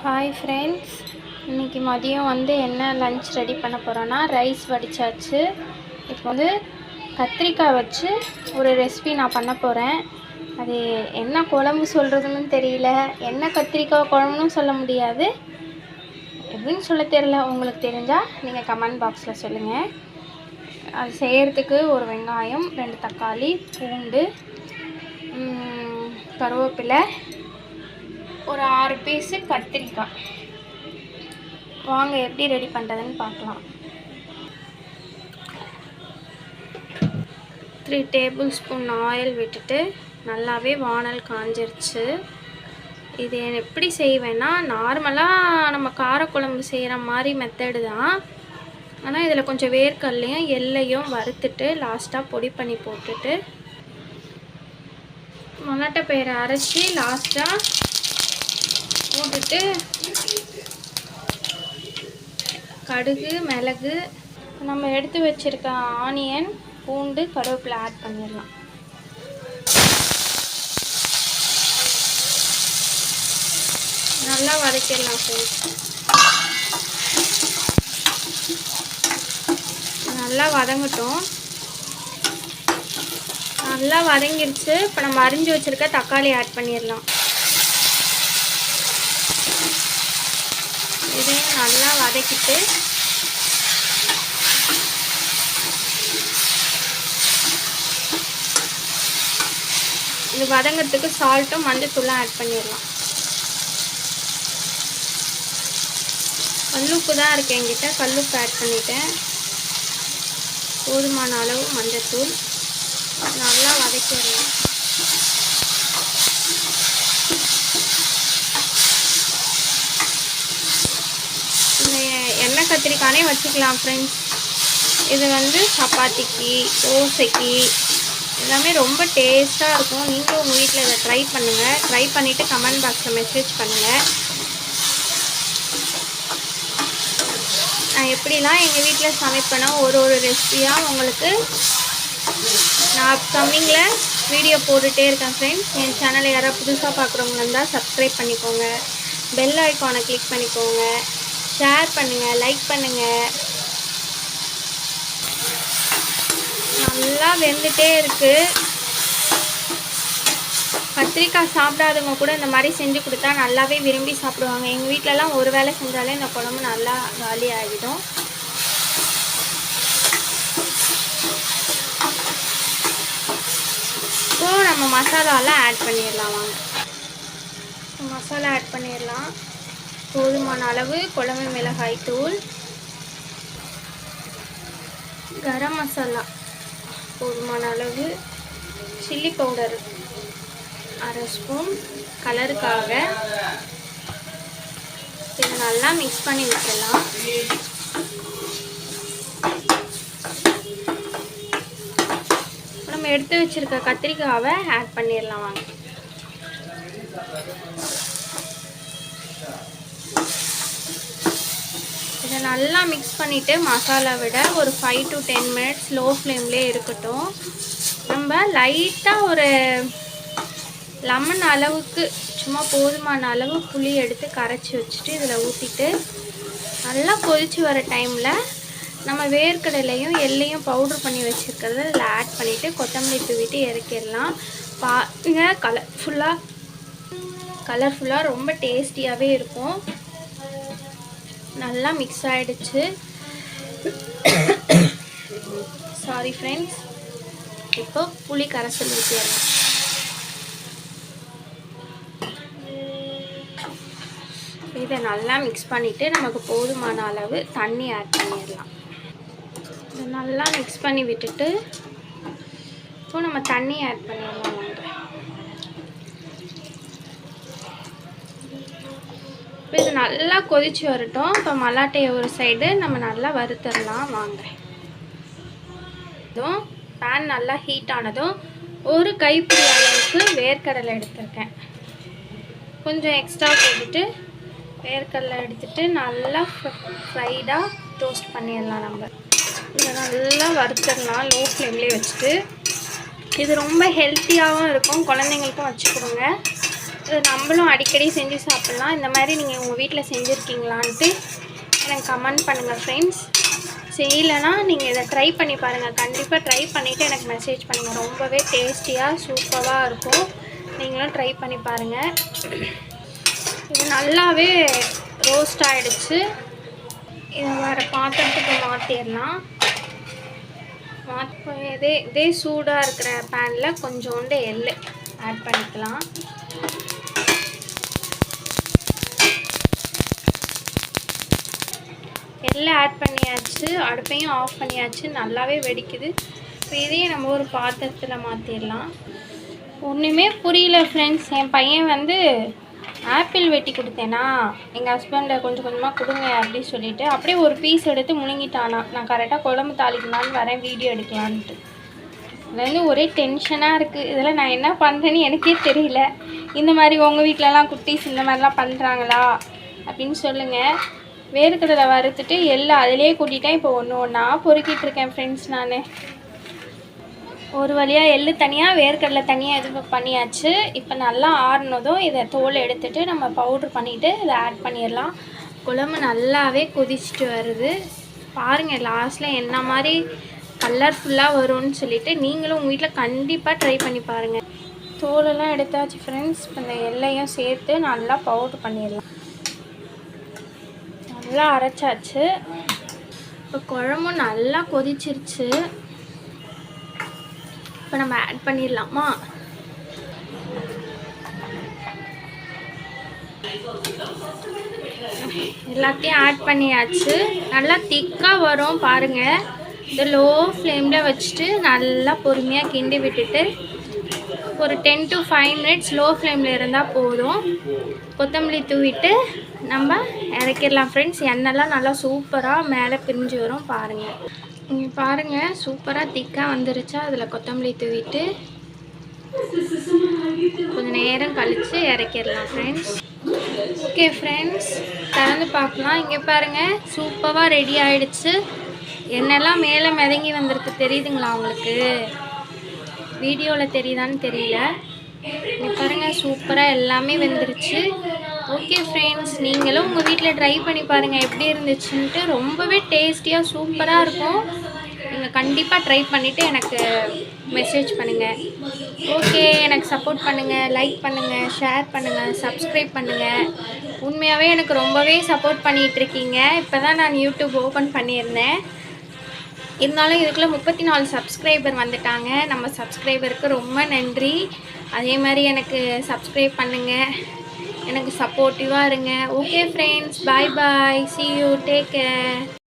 Hi friends, இன்றைக்கி மதியம் என்ன லன்ச் ரெடி பண்ண போகிறோன்னா, ரைஸ் வடித்தாச்சு. இப்போ கத்திரிக்காய் வச்சு ஒரு ரெசிபி நான் பண்ண போகிறேன். அது என்ன குழம்பு சொல்கிறதுன்னு தெரியல, என்ன கத்திரிக்காய் குழம்புன்னு சொல்ல முடியாது, எப்படின்னு சொல்ல தெரியல. உங்களுக்கு தெரிஞ்சால் நீங்கள் கமெண்ட் பாக்ஸில் சொல்லுங்கள். அது செய்கிறதுக்கு ஒரு வெங்காயம், 2 தக்காளி, பூண்டு, கருவேப்பிலை, ஒரு 6 பீஸு கத்திரிக்காய். வாங்க எப்படி ரெடி பண்ணுறதுன்னு பார்க்கலாம். 3 டேபிள் ஸ்பூன் ஆயில் விட்டுட்டு நல்லாவே வானல் காஞ்சிருச்சு. இது எப்படி செய்வேன்னா, நார்மலாக நம்ம காரக்குழம்பு செய்கிற மாதிரி மெத்தடு தான். ஆனால் இதில் கொஞ்சம் வேர்க்கடலையும் எள்ளையும் வறுத்துட்டு லாஸ்ட்டாக பொடி பண்ணி போட்டுட்டு மல்லாட்டை பயிரை அரைச்சி லாஸ்ட்டாக போட்டுட்டு கடுகு, மிளகு, நம்ம எடுத்து வச்சுருக்க ஆனியன், பூண்டு, கருவேப்பிலை ஆட் பண்ணிடலாம். நல்லா வதக்கிடலாம் ஃப்ரெண்ட்ஸ். நல்லா வதங்கட்டும். நல்லா வதங்கிருச்சு. இப்போ நம்ம அரிஞ்சு வச்சுருக்க தக்காளி ஆட் பண்ணிடலாம். இதையும் நல்லா வதக்கிட்டு இது வதங்கிறதுக்கு சால்ட்டும் மஞ்சத்தூளும் ஆட் பண்ணிடலாம். கல்லுப்பு தான் இருக்குது என்கிட்ட, கல்லுப்பு ஆட் பண்ணிட்டேன். போதுமான அளவு மஞ்சத்தூள். நல்லா வதக்கிடலாம். எண்ணெய் கத்திரிக்கானே வச்சுக்கலாம் ஃப்ரெண்ட்ஸ். இது சப்பாத்திக்கு, தோசைக்கு எல்லாமே ரொம்ப டேஸ்ட்டாக இருக்கும். நீங்களும் உங்கள் வீட்டில் இதை ட்ரை பண்ணுங்கள். ட்ரை பண்ணிவிட்டு கமெண்ட் பாக்ஸில் மெசேஜ் பண்ணுங்கள். நான் எப்படிலாம் எங்கள் வீட்டில் சமைப்பேனோ ஒரு ரெசிபியாக உங்களுக்கு நான் அப்கமிங்கில் வீடியோ போட்டுகிட்டே இருக்கேன் ஃப்ரெண்ட்ஸ். என் சேனலை யாராவது புதுசாக பார்க்குறவங்க இருந்தால் சப்ஸ்கிரைப் பண்ணிக்கோங்க, பெல் ஐக்கானை கிளிக் பண்ணிக்கோங்க, ஷேர் பண்ணுங்கள், லைக் பண்ணுங்கள். நல்லா வெந்துட்டே இருக்குது. கத்திரிக்காய் சாப்பிடாதவங்க கூட இந்த மாதிரி செஞ்சு கொடுத்தா நல்லாவே விரும்பி சாப்பிடுவாங்க. எங்கள் வீட்டிலலாம் ஒரு வேளை செஞ்சாலே இந்த குழம்பு நல்லா காலி ஆகிடும். இப்போ நம்ம மசாலாலாம் ஆட் பண்ணிடலாம். வாங்க மசாலா ஆட் பண்ணிடலாம். போதுமான அளவு குழம்பு மிளகாய் தூள், கரம் மசாலா போதுமான அளவு, சில்லி பவுடர் 1/2 ஸ்பூன் கலருக்காக. இதை நல்லா மிக்ஸ் பண்ணி விட்டுடலாம். நம்ம எடுத்து வச்சிருக்க கத்திரிக்காவை ஆட் பண்ணிடலாம். வாங்க இதை நல்லா மிக்ஸ் பண்ணிவிட்டு மசாலா விட ஒரு 5 to 10 மினிட்ஸ் லோ ஃப்ளேம்லேயே இருக்கட்டும். நம்ம லைட்டாக ஒரு லெமன் அளவுக்கு சும்மா போதுமான அளவு புளி எடுத்து கரைச்சி வச்சுட்டு இதில் ஊற்றிட்டு நல்லா கொதித்து வர டைமில் நம்ம வேர்க்கடலையும் எள்ளையும் பவுட்ரு பண்ணி வச்சுருக்கிறத இதில் ஆட் பண்ணிவிட்டு கொத்தமல்லி தூவிட்டு இறக்கிடலாம். பாருங்க, கலர்ஃபுல்லாக ரொம்ப டேஸ்டியாகவே இருக்கும். நல்லா மிக்ஸ் ஆகிடுச்சு. Sorry friends. இப்போ புளி கரைசல் ஊற்றிடலாம். இதை நல்லா மிக்ஸ் பண்ணிவிட்டு நமக்கு போதுமான அளவு தண்ணி ஆட் பண்ணிடலாம். இதை நல்லா மிக்ஸ் பண்ணி விட்டுட்டு இப்போ நம்ம தண்ணி ஆட் பண்ணிடலாம். இப்போ இது நல்லா கொதிச்சு வரட்டும். இப்போ மல்லாட்டையை ஒரு சைடு நம்ம நல்லா வறுத்துடலாம். வாங்க இதுவும் பேன் நல்லா ஹீட் ஆனதும் ஒரு கைப்பிடி அளவுக்கு வேர்க்கடலை எடுத்திருக்கேன். கொஞ்சம் எக்ஸ்ட்ரா போட்டுட்டு வேர்க்கடலை எடுத்துட்டு நல்லா ஃப்ரைடாக டோஸ்ட் பண்ணிடலாம். நம்ம இதை நல்லா வறுத்துடலாம் லோ ஃப்ளேம்லேயே வச்சுட்டு. இது ரொம்ப ஹெல்த்தியாகவும் இருக்கும், குழந்தைங்களுக்கும் வச்சு கொடுங்க. நம்மளும் அடிக்கடி செஞ்சு சாப்பிட்லாம். இந்த மாதிரி நீங்கள் உங்கள் வீட்டில் செஞ்சுருக்கீங்களான்ட்டு எனக்கு கமெண்ட் பண்ணுங்கள் ஃப்ரெண்ட்ஸ். செய்யலைன்னா நீங்கள் இதை ட்ரை பண்ணி பாருங்கள். கண்டிப்பாக ட்ரை பண்ணிவிட்டு எனக்கு மெசேஜ் பண்ணுங்கள். ரொம்பவே டேஸ்டியாக சூப்பராக இருக்கும். நீங்களும் ட்ரை பண்ணி பாருங்கள். இது நல்லாவே ரோஸ்ட் ஆகிடுச்சு. இதை வேறு பாத்திரத்துக்கு மாற்றிடலாம். இதே சூடாக இருக்கிற பேனில் கொஞ்சோண்டு எள்ளு ஆட் பண்ணிக்கலாம். எள்ளு ஆட் பண்ணியாச்சு. அடுப்பையும் ஆஃப் பண்ணியாச்சு. நல்லாவே வெடிக்குது. இப்போ இதையே நம்ம ஒரு பாத்திரத்தில் மாற்றிடலாம். ஒன்றுமே புரியல ஃப்ரெண்ட்ஸ். என் பையன் வந்து ஆப்பிள் வெட்டி கொடுத்தேனா, எங்கள் ஹஸ்பண்டை கொஞ்சம் கொஞ்சமாக கொடுங்க அப்படின்னு சொல்லிவிட்டு அப்படியே ஒரு பீஸ் எடுத்து முழுங்கிட்டானா. நான் கரெக்டாக குழம்பு தாளிக்கலான்னு வரேன் வீடியோ எடுக்கலான்ட்டு. இதுலேருந்து ஒரே டென்ஷனாக இருக்குது. இதெல்லாம் நான் என்ன பண்ணுறேன்னு எனக்கே தெரியல. இந்த மாதிரி உங்கள் வீட்டிலலாம் குட்டீஸ் இந்த மாதிரிலாம் பண்ணுறாங்களா அப்படின்னு சொல்லுங்கள். வேர்க்கடலை வறுத்துட்டு எல்லாம் அதிலே கூட்டிட்டேன். இப்போ ஒன்று ஒன்றா பொறுக்கிட்டு இருக்கேன் ஃப்ரெண்ட்ஸ். நான் ஒரு வழியாக எள்ளு தனியாக வேர்க்கடலை தனியாக இது பண்ணியாச்சு. இப்போ நல்லா ஆறுனதும் இதை தோல் எடுத்துகிட்டு நம்ம பவுட்ரு பண்ணிவிட்டு இதை ஆட் பண்ணிடலாம். குழம்பு நல்லாவே கொதிச்சுட்டு வருது பாருங்கள். லாஸ்ட்டில் என்ன மாதிரி கலர்ஃபுல்லாக வரும்னு சொல்லிவிட்டு நீங்களும் உங்கள் வீட்டில் கண்டிப்பாக ட்ரை பண்ணி பாருங்கள். தோலெல்லாம் எடுத்தாச்சு ஃப்ரெண்ட்ஸ். இப்போ இந்த எல்லையும் சேர்த்து நல்லா பவுட்ரு பண்ணிடலாம். நல்லா அரைச்சாச்சு. இப்போ குழம்பும் நல்லா கொதிச்சிருச்சு. இப்போ நம்ம ஆட் பண்ணிடலாமா? எல்லாத்தையும் ஆட் பண்ணியாச்சு. நல்லா திக்காக வரும் பாருங்கள். இந்த லோ ஃப்ளேமில் வச்சுட்டு நல்லா பொறுமையாக கிண்டி விட்டுட்டு ஒரு 10 to 5 minutes லோ ஃப்ளேமில் இருந்தால் போதும். கொத்தமல்லி தூவிட்டு நம்ம இறக்கிடலாம் ஃப்ரெண்ட்ஸ். எண்ணெய்லாம் நல்லா சூப்பராக மேலே பிரிஞ்சு வரும் பாருங்கள். இங்கே பாருங்கள் சூப்பராக திக்காக வந்துருச்சா. அதில் கொத்தமல்லி தூவிட்டு கொஞ்சம் நேரம் கழித்து இறக்கிடலாம் ஃப்ரெண்ட்ஸ். ஓகே ஃப்ரெண்ட்ஸ், திறந்து பார்க்கலாம். இங்கே பாருங்கள் சூப்பராக ரெடி ஆகிடுச்சு. எண்ணெய்லாம் மேலே மிதங்கி வந்திருக்கு. தெரியுதுங்களா உங்களுக்கு? வீடியோவில் தெரியுதான்னு தெரியல. இங்கே பாருங்கள் சூப்பராக எல்லாமே வெந்துருச்சு. ஓகே ஃப்ரெண்ட்ஸ், நீங்களும் உங்கள் வீட்டில் ட்ரை பண்ணி பாருங்கள் எப்படி இருந்துச்சுன்ட்டு. ரொம்பவே டேஸ்டியாக சூப்பராக இருக்கும். நீங்கள் கண்டிப்பாக ட்ரை பண்ணிவிட்டு எனக்கு மெசேஜ் பண்ணுங்கள். ஓகே, எனக்கு சப்போர்ட் பண்ணுங்கள், லைக் பண்ணுங்கள், ஷேர் பண்ணுங்கள், சப்ஸ்கிரைப் பண்ணுங்கள். உண்மையாகவே எனக்கு ரொம்பவே சப்போர்ட் பண்ணிகிட்ருக்கீங்க. இப்போ தான் நான் யூடியூப் ஓப்பன் பண்ணியிருந்தேன். இருந்தாலும் இதுக்குள்ளே 34 சப்ஸ்கிரைபர் வந்துட்டாங்க. நம்ம சப்ஸ்கிரைபருக்கு ரொம்ப நன்றி. அதே மாதிரி எனக்கு சப்ஸ்கிரைப் பண்ணுங்கள், எனக்கு சப்போர்ட்டிவாக இருங்க. Okay friends, bye bye, see you, take care.